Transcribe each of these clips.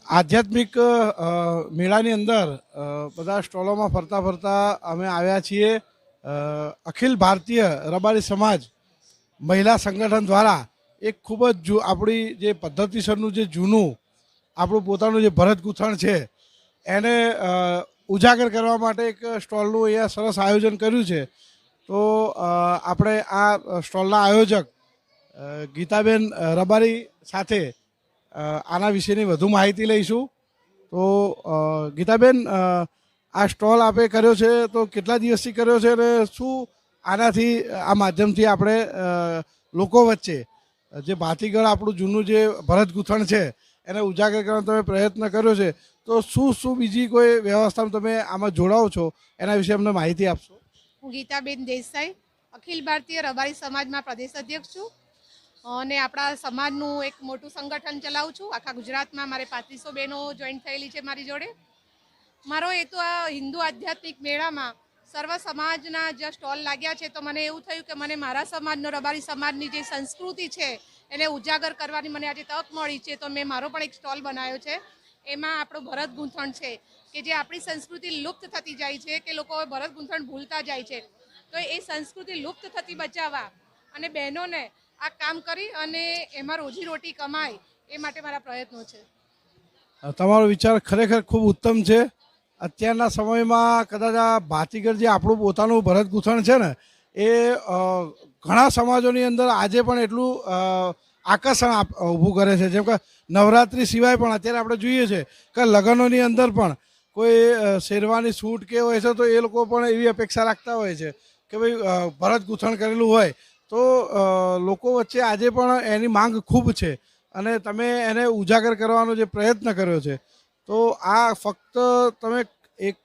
આધ્યાત્મિક મેળાની અંદર બધા સ્ટોલોમાં ફરતા ફરતા અમે આવ્યા છીએ અખિલ ભારતીય રબારી સમાજ મહિલા સંગઠન દ્વારા એક ખૂબ જ આપણી જે પદ્ધતિસરનું જે જૂનું આપણું પોતાનું જે ભરત ગૂંથણ છે એને ઉજાગર કરવા માટે એક સ્ટોલનું અહીંયા સરસ આયોજન કર્યું છે. તો આપણે આ સ્ટોલના આયોજક ગીતાબેન રબારી સાથે આના વિશેની વધુ માહિતી લઈશું. તો ગીતાબેન, આ સ્ટોલ આપે કર્યો છે તો કેટલા દિવસથી કર્યો છે અને શું આનાથી આ માધ્યમથી આપણે લોકો વચ્ચે જે ભાતીગળ આપણું જૂનું જે ભરત ગૂંથણ છે એને ઉજાગર કરવાનો તમે પ્રયત્ન કર્યો છે, તો શું શું બીજી કોઈ વ્યવસ્થામાં તમે આમાં જોડાઓ છો એના વિશે અમને માહિતી આપશો? હું ગીતાબેન દેસાઈ અખિલ ભારતીય રબારી સમાજમાં પ્રદેશ અધ્યક્ષ છું અને આપણા સમાજનું એક મોટું સંગઠન ચલાવું છું. આખા ગુજરાતમાં મારે 3500 બહેનો જોઈન્ટ થયેલી છે મારી જોડે. મારો હેતુ આ હિન્દુ આધ્યાત્મિક મેળામાં સર્વ સમાજના જે સ્ટોલ લાગ્યા છે તો મને એવું થયું કે મને મારા સમાજનો રબારી સમાજની જે સંસ્કૃતિ છે એને ઉજાગર કરવાની મને આજે તક મળી છે. તો મેં મારો પણ એક સ્ટોલ બનાવ્યો છે. એમાં આપણું ભરત ગૂંથણ છે કે જે આપણી સંસ્કૃતિ લુપ્ત થતી જાય છે, કે લોકો ભરત ગૂંથણ ભૂલતા જાય છે. તો એ સંસ્કૃતિ લુપ્ત થતી બચાવવા અને બહેનોને આ કામ કરી અને એમાં રોજીરોટી કમાય એ માટે મારા પ્રયત્નો છે. તમારો વિચાર ખરેખર ખૂબ ઉત્તમ છે. અત્યારના સમયમાં કદાચ આ ભાતીગળ જે આપણું પોતાનું ભરત ગૂંથણ છે ને એ ઘણા સમાજોની અંદર આજે પણ એટલું આકર્ષણ ઊભું કરે છે. જેમ કે નવરાત્રિ સિવાય પણ અત્યારે આપણે જોઈએ છે કે લગ્નોની અંદર પણ કોઈ શેરવાની છૂટ કે હોય છે તો એ લોકો પણ એવી અપેક્ષા રાખતા હોય છે કે ભાઈ ભરત ગૂંથણ કરેલું હોય. તો લોકો વચ્ચે આજે પણ એની માંગ ખૂબ છે અને તમે એને ઉજાગર કરવાનો જે પ્રયત્ન કર્યો છે, તો આ ફક્ત તમે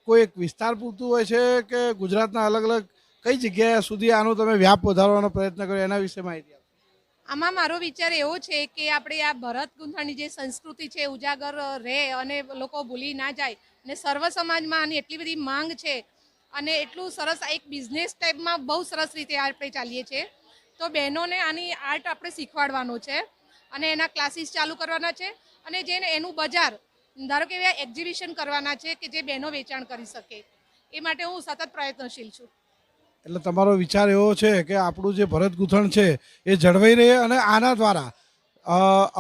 કોઈ એક વિસ્તાર પૂરતું હોય છે કે ગુજરાતના અલગ અલગ કઈ જગ્યાએ સુધી આનો તમે વ્યાપ વધારવાનો પ્રયત્ન કર્યો એના વિશે માહિતી આપો. આમાં મારો વિચાર એવો છે કે આપણે આ ભરત ગૂંથણની જે સંસ્કૃતિ છે ઉજાગર રહે અને લોકો ભૂલી ના જાય. અને સર્વ સમાજમાં આની એટલી બધી માંગ છે અને એટલું સરસ એક બિઝનેસ ટાઈપમાં બહુ સરસ રીતે આપણે ચાલીએ છીએ. તો બહેનોને આની આર્ટ આપણે શીખવાડવાનો છે અને એના ક્લાસીસ ચાલુ કરવાના છે અને જે એનું બજાર ધારો કે એવા એક્ઝિબિશન કરવાના છે કે જે બહેનો વેચાણ કરી શકે. એ માટે હું સતત પ્રયત્નશીલ છું. એટલે તમારો વિચાર એવો છે કે આપણું જે ભરત ગૂંથણ છે એ જળવાઈ રહે અને આના દ્વારા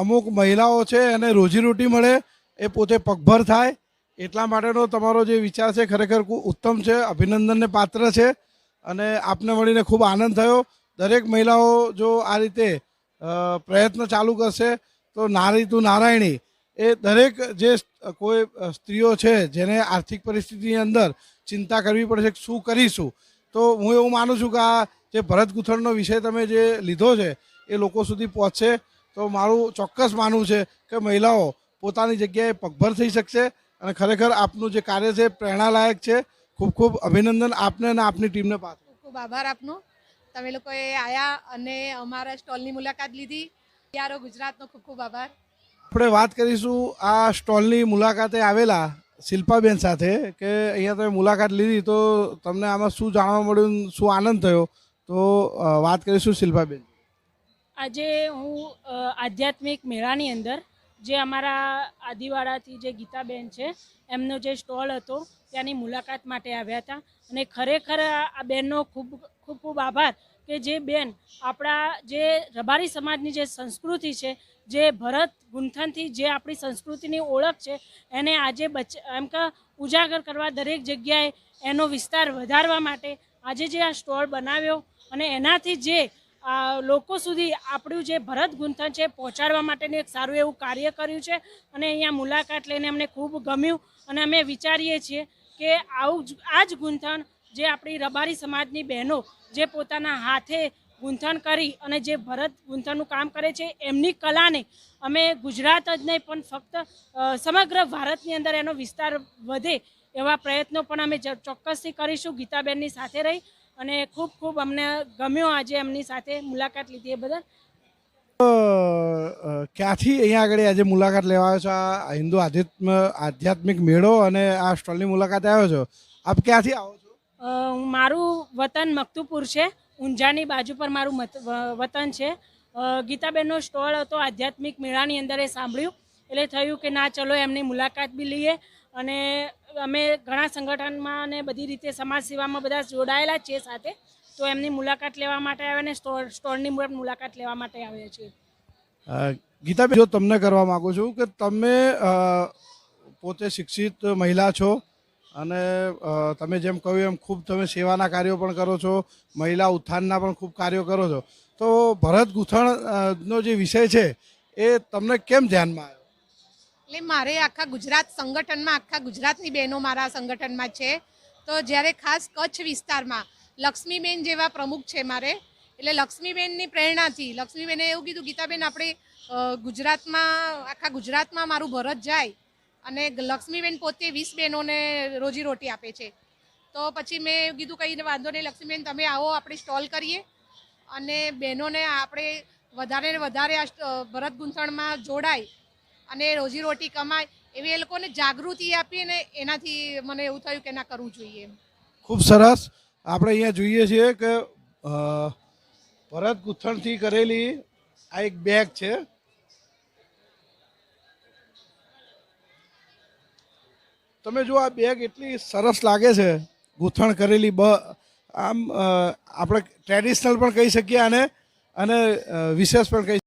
અમુક મહિલાઓ છે એને રોજીરોટી મળે, એ પોતે પગભર થાય, એટલા માટેનો તમારો જે વિચાર છે ખરેખર ખૂબ ઉત્તમ છે, અભિનંદનને પાત્ર છે. અને આપને મળીને ખૂબ આનંદ થયો. દરેક મહિલાઓ જો આ રીતે પ્રયત્ન ચાલુ કરશે તો નારી તું નારાયણી એ દરેક જે કોઈ સ્ત્રીઓ છે જેને આર્થિક પરિસ્થિતિની અંદર ચિંતા કરવી પડશે કે શું કરીશું, તો હું એવું માનું છું કે આ જે ભરત ગૂંથણનો વિષય તમે જે લીધો છે એ લોકો સુધી પહોંચશે. તો મારું ચોક્કસ માનવું છે કે મહિલાઓ પોતાની જગ્યાએ પગભર થઈ શકશે અને ખરેખર આપનું જે કાર્ય છે પ્રેરણાલાયક છે. ખૂબ ખૂબ અભિનંદન આપને અને આપની ટીમને પાછળ. ખૂબ ખૂબ આભાર આપનો. તમે લોકોએ આવ્યા અને અમારા સ્ટોલની મુલાકાત લીધી. યારો ગુજરાતનો ખૂબ ખૂબ આભાર. આપણે વાત કરીશું આ સ્ટોલની મુલાકાતે આવેલા શિલ્પાબેન સાથે કે અહીંયા તમે મુલાકાત લીધી તો તમને આમાં શું જાણવા મળ્યું, શું આનંદ થયો, તો વાત કરીશું શિલ્પાબેન. આજે હું આધ્યાત્મિક મેળાની અંદર જે અમારા આદિવાડાથી જે ગીતાબેન છે એમનો જે સ્ટોલ હતો ત્યાંની મુલાકાત માટે આવ્યા હતા અને ખરેખર આ બેનનો ખૂબ ખૂબ ખૂબ આભાર કે જે બેન આપણા જે રબારી સમાજની જે સંસ્કૃતિ છે, જે ભરત ગૂંથણથી જે આપણી સંસ્કૃતિની ઓળખ છે એને આજે એમ કે ઉજાગર કરવા દરેક જગ્યાએ એનો વિસ્તાર વધારવા માટે આજે જે આ સ્ટોલ બનાવ્યો અને એનાથી જે લોકો સુધી આપણું જે ભરત ગૂંથણ છે પહોંચાડવા માટેનું એક સારું એવું કાર્ય કર્યું છે. અને અહીંયા મુલાકાત લઈને અમને ખૂબ ગમ્યું અને અમે વિચારીએ છીએ કે આ જ ગૂંથણ જે આપણી રબારી સમાજની બહેનો જે પોતાના હાથે ગૂંથણ કરી અને જે ભરત ગૂંથણનું કામ કરે છે એમની કલાને અમે ગુજરાત જ નહીં પણ ફક્ત સમગ્ર ભારતની અંદર એનો વિસ્તાર વધે એવા પ્રયત્નો પણ અમે ચોક્કસથી કરીશું ગીતાબેનની સાથે રહી. અને ખૂબ ખૂબ અમને ગમ્યો આજે એમની સાથે મુલાકાત લીધી એ બદલ. ક્યાંથી અહીંયા આગળ આજે મુલાકાત લેવા આવ્યો છો? આ હિન્દુ આધ્યાત્મિક મેળો અને આ સ્ટોલની મુલાકાતે આવ્યો છો, આપ ક્યાંથી આવો છો? મારું વતન મકતુપુર છે, ઊંઝાની બાજુ પર મારું વતન છે. ગીતાબેનનો સ્ટોલ હતો આધ્યાત્મિક મેળાની અંદર એ સાંભળ્યું એટલે થયું કે ના ચલો એમની મુલાકાત બી લઈએ. અને અમે ઘણા સંગઠનમાં અને બધી રીતે સમાજ સેવામાં બધા જોડાયેલા જ છીએ સાથે, તો એમની મુલાકાત લેવા માટે આવ્યા અને સ્ટોરની મુલાકાત લેવા માટે આવ્યા છીએ. ગીતાબેન, જો તમને કરવા માગું છું કે તમે પોતે શિક્ષિત મહિલા છો અને તમે જેમ કહ્યું એમ ખૂબ તમે સેવાના કાર્યો પણ કરો છો, મહિલા ઉત્થાનના પણ ખૂબ કાર્યો કરો છો, તો ભરત ગૂંથણનો જે વિષય છે એ તમને કેમ ધ્યાનમાં આવ્યો? એટલે મારે આખા ગુજરાત સંગઠનમાં આખા ગુજરાતની બહેનો મારા સંગઠનમાં છે. તો જ્યારે ખાસ કચ્છ વિસ્તારમાં લક્ષ્મીબેન જેવા પ્રમુખ છે મારે, એટલે લક્ષ્મીબેનની પ્રેરણાથી લક્ષ્મીબેને એવું કીધું, ગીતાબેન આપણે ગુજરાતમાં આખા ગુજરાતમાં મારું ભરત જાય. અને લક્ષ્મીબેન પોતે 20 બહેનોને રોજીરોટી આપે છે. તો પછી મેં કીધું કંઈ વાંધો નહીં લક્ષ્મીબેન, તમે આવો આપણે સ્ટોલ કરીએ અને બહેનોને આપણે વધારે ને વધારે આ ભરત ગૂંથણમાં જોડાય અને રોજીરોટી કમાય એવી એ લોકોને જાગૃતિ આપી, ને એનાથી મને એવું થયું કે ના કરવું જોઈએ. ખૂબ સરસ. આપણે અહીંયા જોઈએ છીએ કે ભરત ગૂંથણથી કરેલી આ એક બેગ છે. તમે જો આ બેગ એટલી સરસ લાગે છે, ગૂંથણ કરેલી, આમ આપણે ટ્રેડિશનલ પણ કહી શકીએ અને વિશેષ પણ કહી